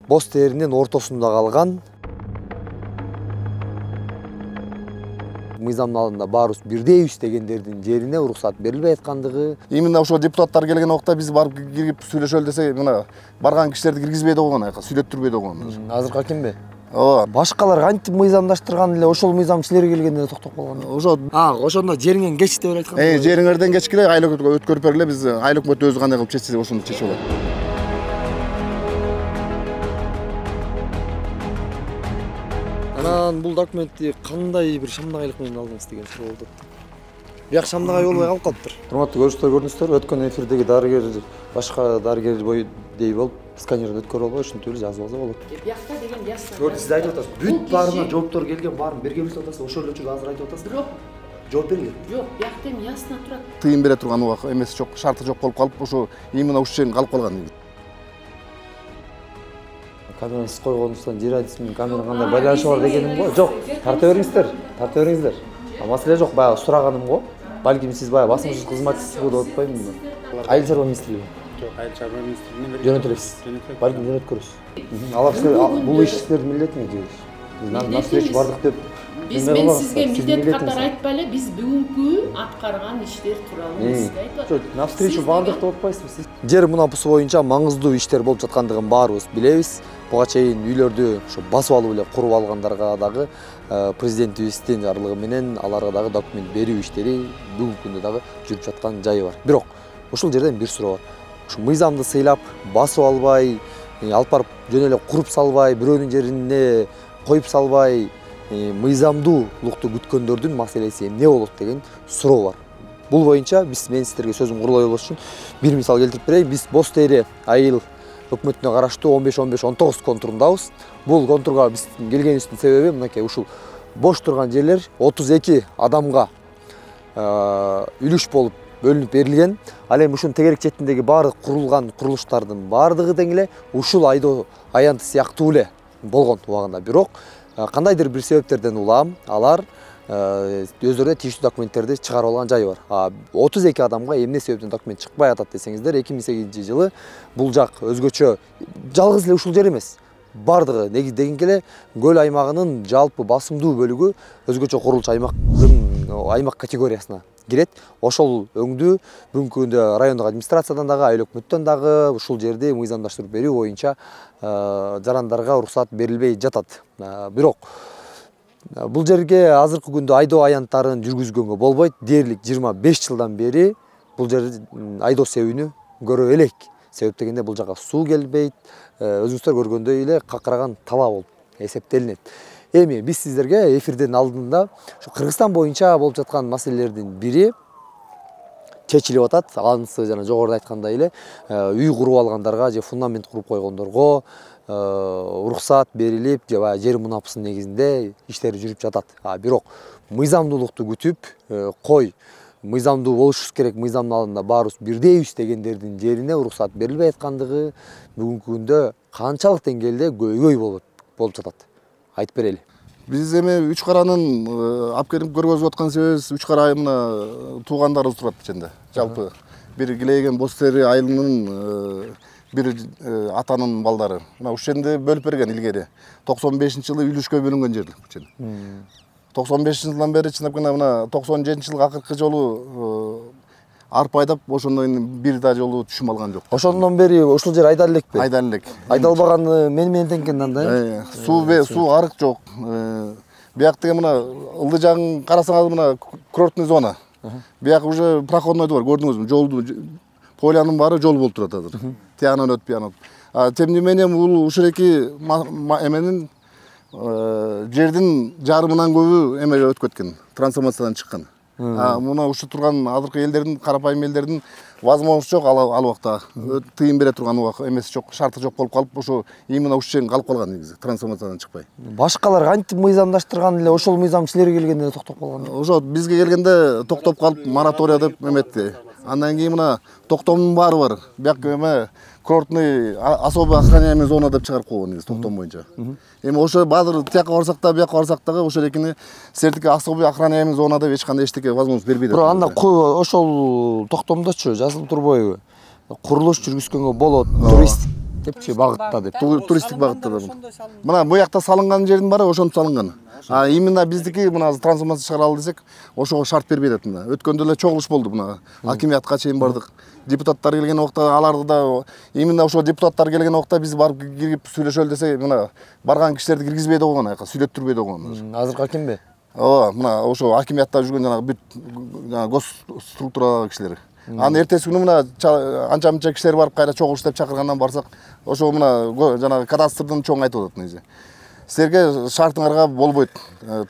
Боз теринин ортосунда калган мыйзамдын алдында баарыбыз бирдейбиз дегендердин жерине уруксат берилбей аткандыгы. Именно ошо депутаттар келген убакта биз барып кирип сүйлөшөлү десе, мына барган кишилерди киргизбейди койгон, сүйлөттүрбөйдү койгон. Азыркы акимби? Ооба. Башкалар кантип мыйзамдаштырган эле ошол мыйзам силерге келгенде токтоп калган. Ошо Ошондо жериңен кеч деп айткан. Жериңерден кечкиле айлык өткөрүп бергиле, биз айыл өкмөт өзү кандай кылып чечсе ошону чечип алат. Анан бул документти кандай бир шамдагайлык менен алдыңыз деген суроо болуп атат. Бияк шамдагай болбой калып калыптыр. Урматтуу көрүүчүлөр, көрдүңүздөр, өткөн эфирдеги дарыгер башка дарыгер дей болуп сканерден өткөрүп албай ушинтип эле жазып алса болот. Биякта деген ясно. Көрдүңүз, сиз айтып атасыз. Бүт баарына жооптор келген, баарын бергенбиз деп атасыз. Ошол үчүн азыр айтып атасыз. Бирок жооп бергиле. жок, биякта эми ясно турат. Тыйым бере турган убак эмес жок, шарты жок болуп калып, ошо именно ушул жерин калып калган. Камераны койгонуңуздан жер адис менен камера кандай байланышы бар дегеним го. Жок, тарта бериңиздер. Маселе жок, баягы сураганым го. Балким сиз баягы басмачылык кызматчысы болуп атпаймынбы? Айыл чарба министрлиги. Жок, айыл чарба министрлигине Жөнөтө элексиз. Балким жөнөткөрөсүз. Алар бул иш силердин милдетиңиз же? Навстречу бардык деп. Биз мен сизге милдет катары айтпайлы, биз бүгүнкү аткарган иштер тууралуу сизге айтып атам. Навстречу бардык деп атпайсызбы сиз? Жер мунапысы боюнча маңыздуу иштер болуп жаткандыгын баарыбыз билебиз. Буга чейин үйлөрдү ошо басып алып эле куруп алгандарга дагы президентибиздин жарлыгы менен аларга дагы документ берүү иштери бүгүнкү күндө дагы жүрүп жаткан жайы бар. Бирок ушул жерден бир суроо бар. Ушу мыйзамды сыйлап, басып албай, алып барып жөн эле куруп салбай, бирөөнүн жерине коюп салбай, мыйзамдуулукту күткөндөрдүн маселеси эмне болот деген суроо бар. Бул боюнча мен сиздерге сөзүм курулай болуш үчүн бир мисал келтирип берейин. Биз Боз тери айыл өкмөтүнө караштуу 15-19 контурундабыз. Бул контурга биз келгенибиздин себеби мынакей ушул бош турган жерлер 32 адамга үлүш болуп бөлүнүп берилген. Ал эми ушунун тегерек четиндеги баардык курулган курулуштардын баардыгы тең эле ушул айдоо аянты сыяктуу эле болгон убагында. Бирок кандайдыр бир себептерден улам алар өздөрүнө тийиштүү документтерди чыгарып алган жайы бар. 32 адамга эмне себептен документ чыкпай атат десеңиздер, 2008-жылы бул жак өзгөчө жалгыз эле ушул жер эмес. Бардыгы дегенге эле көл аймагынын жалпы басымдуу бөлүгү өзгөчө курулуш аймак категориясына кирет. Ошол өңдүү бүгүнкү күндө райондук администрациядан дагы, айыл өкмөттөн дагы ушул жерди мыйзамдаштырып берүү боюнча жарандарга уруксат берилбей жатат. Бирок бул жерге азыркы күндө айдоо аянттарын жүргүзгөнгө болбойт. Дээрлик 25 жылдан бери бул жер айдоо себүүнү көрө элек. Себеп дегенде бул жака суу келбейт. Өзүңүздөр көргөндөй эле какыраган талаа болуп эсептелинет. Эми биз сиздерге эфирдин алдында Кыргызстан боюнча болуп жаткан маселелердин бири чечилип атат. Анысы жана жогоруда айткандай эле үй куруп алгандарга же фундамент куруп койгондорго уруксат берилип, же жер мунапысынын негизинде иштер жүрүп жатат. Бирок мыйзамдуулукту күтүп, мыйзамдуу болушубуз керек, мыйзамдын алдында баарыбыз бирдейбиз дегендердин жерине уруксат берилбей аткандыгы бүгүнкү күндө канчалык деңгээлде көйгөй болуп жатат? Айтып берели. Биз эми Үч Каранын алып келип көргөзүп аткан себебибиз Үч Кара айылына туугандарыбыз турат ичинде. Жалпы бир Килейген Боз тери айылынын бир атанын балдары. Мына ушул жерде бөлүп берген илгери. 95-жылы үлүшкө бөлүнгөн жер. 95-жылдан бери чынапкана мына 97-жылга акыркы жолу арпа айдап, ошондон бир да жолу түшүм алган жок. Ошондон бери ушул жер айдала элекпи? Айдала элек. Айдалбаганы менен тең экен анда. Суу арык жок. Бияк деген мына ылдый жагын карасаңыз мына курортный зона. Бияк уже проходной бар, көрдүңүзбү? Жолду полянын баары жол болуп турат азыр. Тиянан өтүп, биян өтүп. Тем не менее бул ушул эки эменин жердин жарымынан көбү эмеге өтүп кеткен, трансформациядан чыккан. Мына ушу турган азыркы элдердин, карапайым элдердин возможность жок ал убакта. Тыйым бере турган убак эмес жок, шарты жок болуп калып, ошо именно ушул жерин калып калган негизи, трансформациядан чыкпай. Башкалар кантип мыйзамдаштырган эле ошол мыйзам силерге келгенде токтоп калган? Ошо бизге келгенде токтоп калып, моратория деп эметти. Андан кийин мына токтомдун баары бар. Бияк эме курортный особо охраняемый зона деп чыгарып койгон негизи токтом боюнча. Эми ошо баазыр тияка барсак да, бияка барсак дагы ошол экини сертике особый охраняемый зона деп эч кандай эчтеке возможность бербейт. Бирок анда ошол токтомдочу жазылып турбойбу? Курулуш жүргүзгөнгө болот, Тепчи багытта деп. Туристтик багытта да. Мына бу жакта салынган жердин баары ошонтип салынган. Именно биздики мына трансформация чыгаралы десек, ошого шарт бербей атат мына. Өткөндө эле чогулуш болду мына. Акимиятка чейин бардык. Депутаттар келген убакта аларды да именно ошо депутаттар келген убакта биз барып кирип сүйлөшөлү десе, мына барган кишилерди киргизбей да койгон, аяка сүйлөттүрбөй да койгон. Азыркы акимби? Ооба, мына ошо акимиятта жүргөн жана бүт гос структурадагы кишилер. Анын эртеси күнү мына анча-мынча кишилер барып кайра чогулуш деп чакыргандан барсак, ошо мына жанагы кадастрдын чоң айтып атат негизи. Силерге шартыңарга болбойт.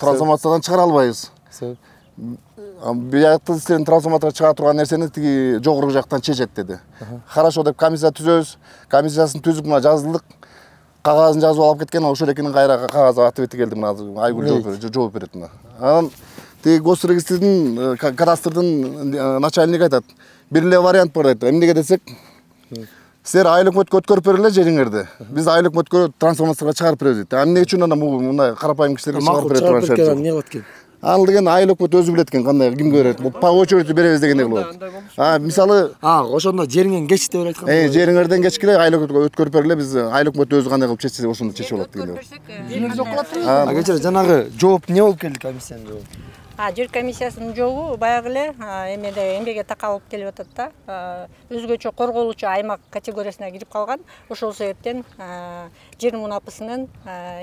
Трансформациядан чыгара албайбыз. Себеп? Биякты силердин трансформацияга чыгара турган нерсени тиги жогорку жактан чечет деди. Хорошо деп комиссия түзөбүз. Комиссиясын түзүп мына жазылдык. Кагазын жазып алып кеткен, ошол экенин кайра кагаз ответи келди мына Айгүл жооп берет мына. Анан тиги госрегистрдин кадастрдын начальниги айтат. Бир эле вариант бар дейт. Эмнеге десек, силер айыл өкмөткө өткөрүп бергиле жериңерди. Биз айыл өкмөткө трансформацияга чыгарып беребиз дейт. Эмне үчүн анда мындай карапайым кишилерге чыгарып берет турган шарт жок. Эмне кылат экен? Ал деген айыл өкмөт өзү билет экен кандай кимге берет. По очереди беребиз дегендей кылып атат. Мисалы, ошондо жериңен кеч деп айткан. Жериңерден кечкиле айыл өкмөткө өткөрүп бергиле, биз айыл өкмөт өзү кандай кылып чечсе ошону чечип алат дегендей. Кечире жанагы жооп эмне болуп келди комиссиянын жообу? Жер комиссиясынын жообу баягы эле эмеде эмгеге такалып келип атат да. Өзгөчө корголуучу аймак категориясына кирип калган. Ошол себептен жер мунапысынын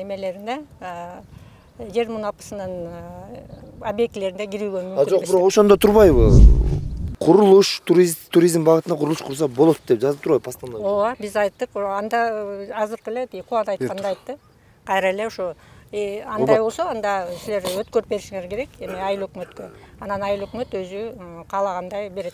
эмелерине жер мунапысынын объектилерине кирүүгө мүмкүн. Жок, бирок ошондо турбайбы? Курулуш, туризм багытына курулуш курса болот деп жазып турбайбы постановление? Ооба, биз айттык. Анда азыркы эле Кубат айткандай айтты. Кайра эле ошо андай болсо, анда силер өткөрүп беришиңер керек, эми айыл өкмөткө. Анан айыл өкмөт өзү каалагандай берет.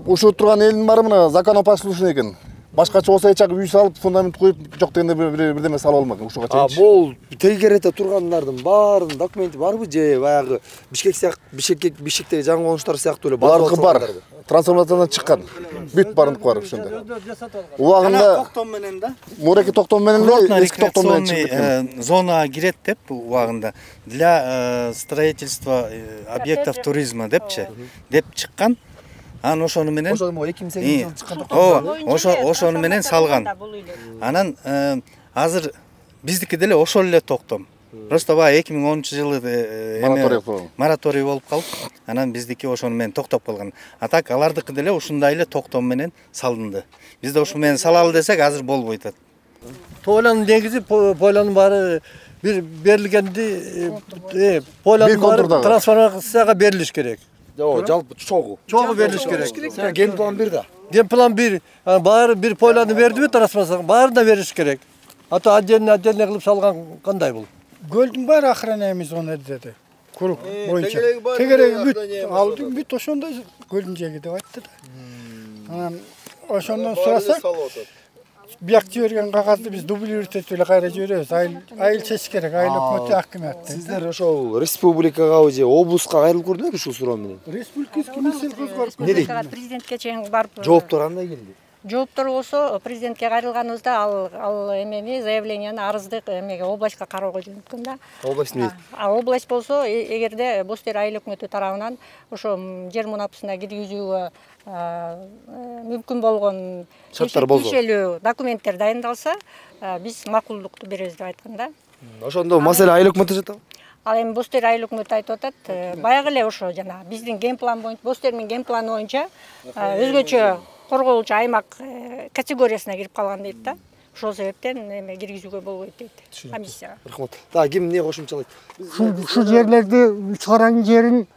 Ушул турган элдин баары мына законопослушный экен. Башкача болсо эч вүй салып, фундамент куюп, жок дегенде бирдеме салып алмак ушуга чейинчи. Бул тегерете тургандардын баарынын документи барбы же баягы Бишкектеги жаңы конуштар сыяктуу эле бардыгы бар. Трансформациядан чыккан. Бүт бардык бар ошондо. Убагында токтом менен да. Муреки токтом менен эски токтом менен чыкты. Зона кирет деп убагында для строительства объектов туризма депчи деп чыккан. Анан ошону менен ошол 2008 жылы чыккан токтом. Ошону менен салган. Анан азыр биздики деле ошол эле токтом. Просто баягы 2010-жылы мораторий болуп калып, анан биздики ошону менен токтоп калган. А так алардыкы деле ушундай эле токтом менен салынды. Бизде ушуну менен салалы десек азыр болбойт атат. Пойланын негизи пойланын баары бир берилгенди пойланын баары трансформацияга берилиш керек. Жок, жалпы чогуу берилиш керек. Ген план 1 да. Ген план 1, баары бир пойланы бердиби трансформацияга, баарын да бериш керек. Ата отдельно кылып салган кандай бул? Көлдүн баары охраняемый зона деди. Круг боюнча. Тегереги бүт алды, бүт ошондой көлдүн жеги деп айтты да. Анан ошондон сурасак, биякты берген кагазды биз дублировать этип эле кайра жиберебиз. Айыл чечиш керек, айыл өкмөтү акимият. Сиздер ошол республикага же облуска кайрылып көрдүңөрбү ушул суроо менен? Республикаский министрликке барып эмне дейт? Президентке чейин барып Жооптор кандай келди? Жооптор болсо президентке кайрылганыбызда ал эмени заявленияны арызды эмеге областка кароого жөнөткөн да. Область эмне? Область болсо эгерде Бостер айыл өкмөтү тарабынан ошо жер мунапысына киргизүүгө мүмкүн болгон тиешелүү документтер дайындалса, биз макулдукту беребиз деп айткан да. Ошондо маселе айыл өкмөтү жатабы? Ал эми Бостер айыл өкмөтү айтып атат, баягы эле ошо жана биздин ген план боюнча, Бостердин ген планы боюнча өзгөчө корголуучу аймак категориясына кирип калган дейт да. Ошол себептен эме киргизүүгө болбойт дейт комиссияга. Рахмат. Так, ким эмне кошумчалайт? Ушул жерлерди чыгарган жерин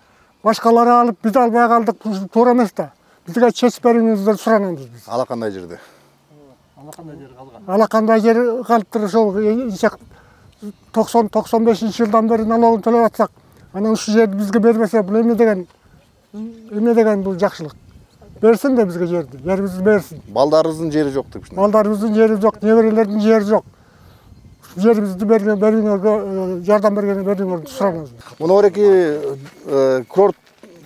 башкалары алып, биз албай калдык, туура эмес да. Бизге чечип бериңиздер суранабыз биз. Алакандай жерде. Алакандай жер калыптыр, ошол 90-95 жылдан бери налогун төлөп атсак, анан ушул жерди бизге бербесе, бул эмне деген бул жакшылык. Берсин да бизге жерди, жерибизди берсин. Балдарыбыздын жери жок деп. Балдарыбыздын жери жок, неберелердин жери жок. Жерибизди бериңерге, жардам бериңерди суранабыз. Муну эреки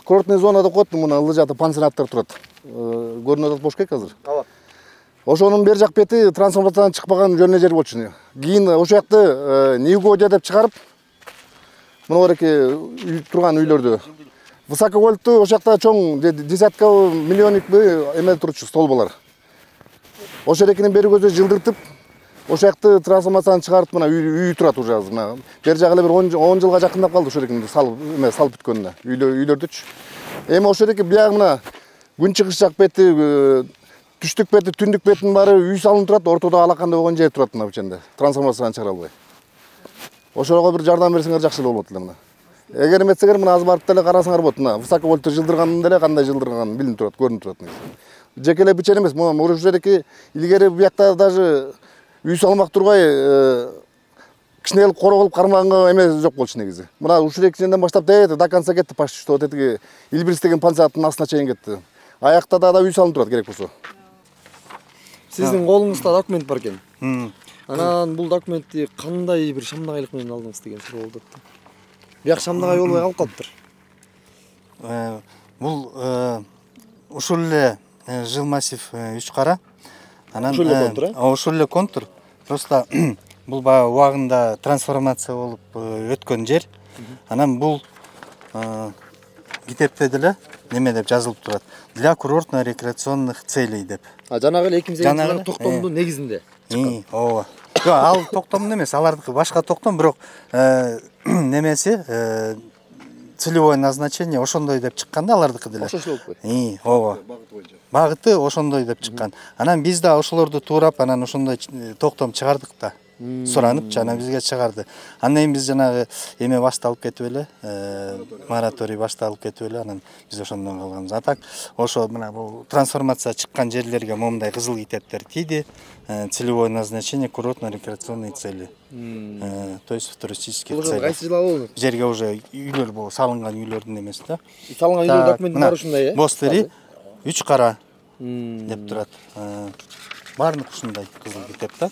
курортный зона деп коет, муну ылдый жакта пансионаттар турат. Көрүнүп атат Бошкек азыр. Ооба. Ошонун бер жак бети трансформациядан чыкпаган жөн эле жер болчу. Кийин ошол жакты Ньюгодия деп чыгарып, муну эреки турган үйлөрдү высоковольттуу ошол жакта чоң десятка миллионник эме турчу столбалар. ошол эрекинин бери көзү жылдыртып ошол жакты трансформацияны чыгарып мына үй турат уже азыр мына бери жагы эле бир 10 жылга жакындап калды ошол эрекинди салып бүткөнүнө үйлөрдүчү. Эми ошол эреки биягы мына күн чыгыш жак бети түштүк бети түндүк бетинин баары үй салынып турат, ортодо алакандай болгон жер турат мына бученде трансформацияны чыгара албай. Ошого бир жардам берсеңер жакшы болот эле мына. Эгер эметсеңер мына азыр барып деле карасаңар болот мына высоковольтты жылдырганын деле кандай жылдырганын билинип турат, көрүнүп турат. Жеке эле бичен эмес, мына ушул жердеки илгери буякта даже үй салмак турбай кичине кылып коро кылып кармаганга эме жок болчу негизи. Мына ушул экинчиден баштап до конца кетти почти что вот этиги Илбирис деген пансионаттын астына чейин кетти. Аякта да үй салынып турат керек болсо. Сиздин колуңузда документ бар экен. Анан бул документти кандай бир шамдагайлык менен алдыңыз деген суроо болуп атты. Бияк шамдагай болбой калып калыптыр. Бул ушул эле жыл массив 3 кара. Анан ошол эле контур. Просто бул баягы убагында трансформация болуп өткөн жер. Анан бул китепте деле неме деп жазылып турат. Для курортно-рекреационных целей деп. Жанагы эле 2008 токтомдун негизинде. Ооба. Жок, ал токтомдун эмес, алардыкы башка токтом, бирок немеси целевое назначение ошондой деп чыккан да алардыкы деле. Ошол болуп ооба. Багыты ошондой деп чыккан. Анан биз да ошолорду туурап, анан ошондой токтом чыгардык да. Суранып, жана бизге чыгарды. Андан кийин биз жанагы эме башталып кетип эле, мораторий башталып кетип эле, анан биз ошондон калганбыз. А так, ошо мына бул трансформация чыккан жерлерге момундай кызыл китептер тийди. Целевое назначение курортно-рекреационные цели. То есть в туристических целях. Кайсы жыл алып? Жерге уже үйлөр болу, салынган үйлөрдүн эмеси да. Салынган үйлөр документи бар ушундай, э? Бостери 3 кара деп турат. Баардык ушундай кызыл китеп да.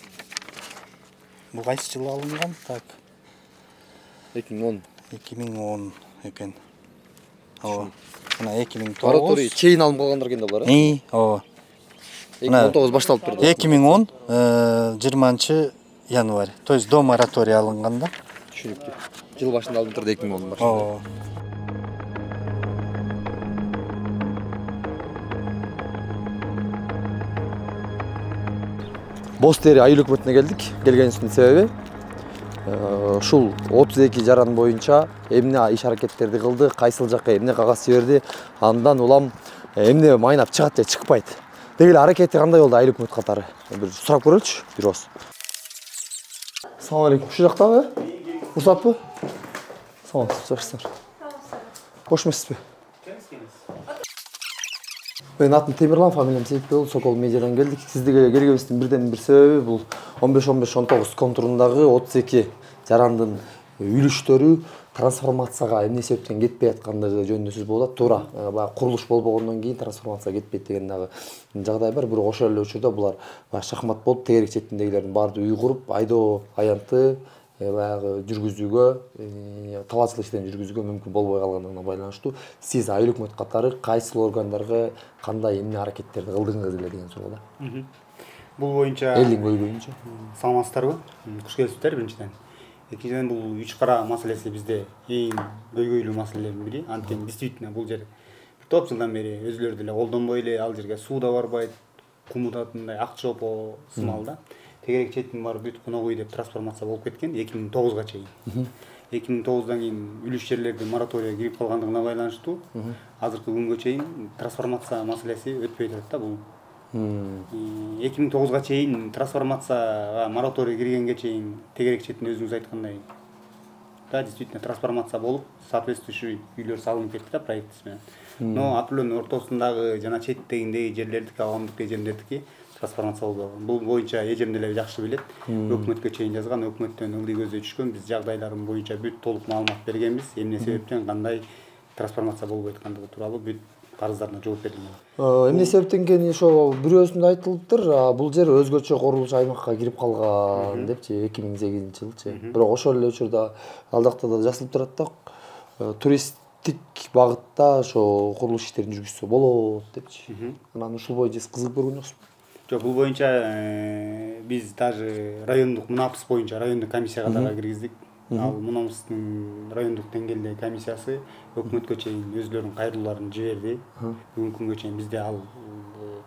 Бул кайсы жылы алынган? Так. 2010. 2010 экен. Ооба. Мына 2009. Мораторий чейин алынып калгандар экен да булар, э? Ооба. 2019 башталып турду. 2010 20 январь. То есть до моратория алынган да. Түшүнүктүү. Жыл башында алынып турду 2010 башында. Ооба. Бостери айыл өкмөтүнө келдик. Келгенибиздин себеби ушул 32 жаран боюнча эмне иш аракеттерди кылды, кайсыл жакка эмне кагаз жиберди, андан улам эмне майнап чыгат же чыкпайт деген аракети кандай болду айыл өкмөт катары? Бир сурап көрөлүчү, бирөөс. Assalomu alaykum. Ушул жактабы? Урсаппы? Салам, жакшысыздар. Кош эмессизби? Мен атым Темирлан, фамилиям Сейитбекул, Сокол медиадан келдик. Сиздерге келгенибиздин бирден бир себеби бул 15-15-19 контурундагы 32 жарандын үйлүштөрү трансформацияга эмне себептен кетпей аткандыгы жөнүндө сөз болуп атат. Туура, баягы курулуш болбогондон кийин трансформация кетпейт деген дагы жагдай бар. Бирок ошол эле учурда булар баягы шахмат болуп, тегерек четиндегилердин баарды үй куруп, айдоо аянтты баягы жүргүзүүгө, талаачылык иштерин жүргүзүүгө мүмкүн болбой калгандыгына байланыштуу сиз айыл өкмөт катары кайсыл органдарга кандай эмне аракеттерди кылдыңыз эле деген суроо да. Бул боюнча элдин көйгөйүнчө. Саламатсыздарбы? Куш келипсиздер биринчиден. Экинчиден бул 3 кара маселеси бизде эң көйгөйлүү маселелердин бири. Анткени действительно бул жер бир топ жылдан бери өзүлөрү деле колдонбой эле ал жерге суу да барбайт, кумудатындай ак чопо сымал да. Тегерек четин бар бүт коногуй деп трансформация болуп кеткен 2009га чейин. 2009дан кийин үлүш жерлерде моратория кирип калгандыгына байланыштуу азыркы күнгө чейин трансформация маселеси өтпөй турат да бул. 2009га чейин трансформацияга мораторий киргенге чейин тегерек четин өзүңүз айткандай да действительно трансформация болуп соответствующий үйлөр салынып кетти да проектisi менен. Но Апылөөнүн ортосундагы жана четтегиндеги жерлердики, авамдык эжемдердики трансформация болбогон. Бул боюнча эжем деле жакшы билет. Өкмөткө чейин жазган, өкмөттөн ылдый көздөй түшкөн, биз жагдайларын боюнча бүт толук маалымат бергенбиз. Эмне себептен кандай трансформация болбой аткандыгы тууралуу бүт карыздарына жооп бердим. Эмне себептен экени ошо бирөөсүндө айтылыптыр. Бул жер өзгөчө корулуш аймакка кирип калган депчи 2008-жылчы. Бирок ошол эле учурда ал жакта да жазылып турат да туристтик багытта ошо курулуш иштерин жүргүзсө болот депчи. Анан ушул боюнча сиз кызыгып көргөн жоксузбу? Жок, бул боюнча биз даже райондук МУНАПС боюнча райондук комиссияга дагы киргиздик. Ал МУНАПСтын райондук деңгээлдеги комиссиясы өкмөткө чейин өзлөрүнүн кайрылууларын жиберди. Бүгүнкү күнгө чейин бизде ал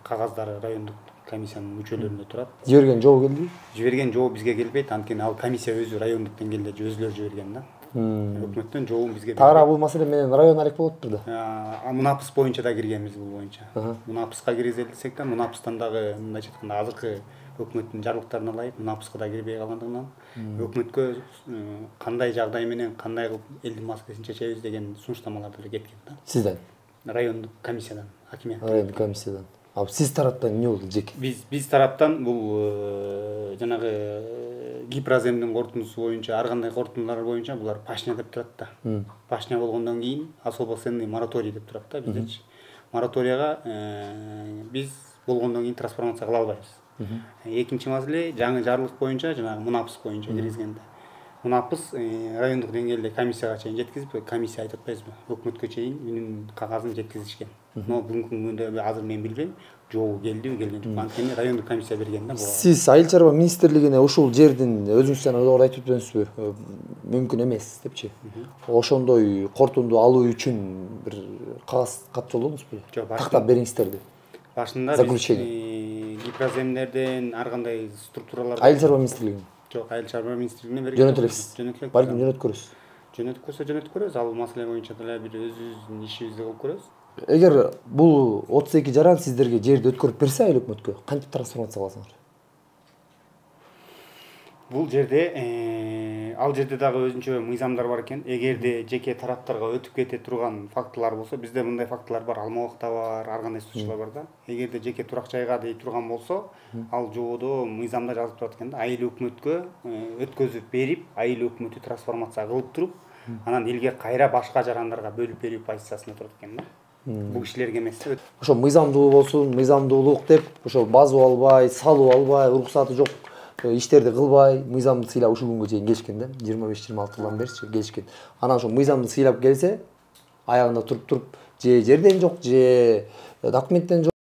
кагаздары райондук комиссиянын мүчөлөрүндө турат. Жиберген жол келди. Жиберген жоо бизге келбейт, анткени ал комиссия өзү райондуктан келди, өзүлөр жиберген да. Өкмөттөн жообун бизге Тагыраак бул маселе менен район алек болуптур да. Мунапыс боюнча да киргенбиз бул боюнча. Мунапыска киргизели десек да, мунапыстан дагы мындайча айтканда азыркы өкмөттүн жарлыктарына ылайык мунапыска да кирбей калгандыгынан өкмөткө кандай жагдай менен кандай кылып элдин маселесин чечебиз деген сунуштамалар деле кеткен да. Сизден? Райондук комиссиядан, хакимияттан. Райондук комиссиядан. Сиз тараптан эмне болду жеке? Биз тараптан бул жанагы Гипраземдин корутундусу боюнча, ар кандай корутундулар боюнча булар пашня деп турат да. Пашня болгондон кийин особоценный мораторий деп турат да биздечи. Мораторияга биз болгондон кийин трансформация кыла албайбыз. Экинчи маселе жаңы жарлык боюнча жанагы мунапыс боюнча киргизгенде. Мунапыс райондук деңгээлде комиссияга чейин жеткизип, комиссия айтып атпайбызбы? Өкмөткө чейин үнүн кагазын жеткизишкен. Но бүгүнкү күндө азыр мен билбейм, жообу келдиби, келген жок. Анткени райондук комиссия берген да буга. Сиз Айыл чарба министрлигине ушул жердин өзүңүз жана doğru айтып өтөсүзбү? Мүмкүн эмес депчи. Ошондой корутунду алуу үчүн бир кагаз кат жолдоңузбу? Жок, тактап бериңиздер деп. Башында Гипраземдерден ар кандай структуралар. Айыл чарба министрлигинин. Жок, Айыл чарба министрлигине берген. Жөнөтөлөсүз. Балким жөнөткөрөсүз. Жөнөткөрөбүз. Ал маселе боюнча деле бир өзүбүздүн ишибизди кылып көрөбүз. Эгер бул 32 жаран сиздерге жерди өткөрүп берсе айыл өкмөткө, кантип трансформация кыласыңар? Бул жерде ал жерде дагы өзүнчө мыйзамдар бар экен. Эгерде жеке тараптарга өтүп кете турган фактылар болсо, бизде мындай фактылар бар, Алмабакта бар, ар кандай случайлар бар да. Эгерде жеке турак жайга дей турган болсо, ал жоодо мыйзамда жазылып турат экен да. Айыл өкмөткө өткөзүп берип, айыл өкмөтү трансформация кылып туруп, анан элге кайра башка жарандарга бөлүп берүү позициясында турат экен да. Бул кишилерге эмес. Ошо мыйзамдуу болсун, мыйзамдуулук деп, ошо базып албай, салып албай, уруксаты жок иштерди кылбай, мыйзамды сыйлап ушул күнгө чейин келишкен да. 25-26 жылдан беричи келишкен. Анан ошо мыйзамды сыйлап келсе, аягында туруп же жерден жок, же документтен жок.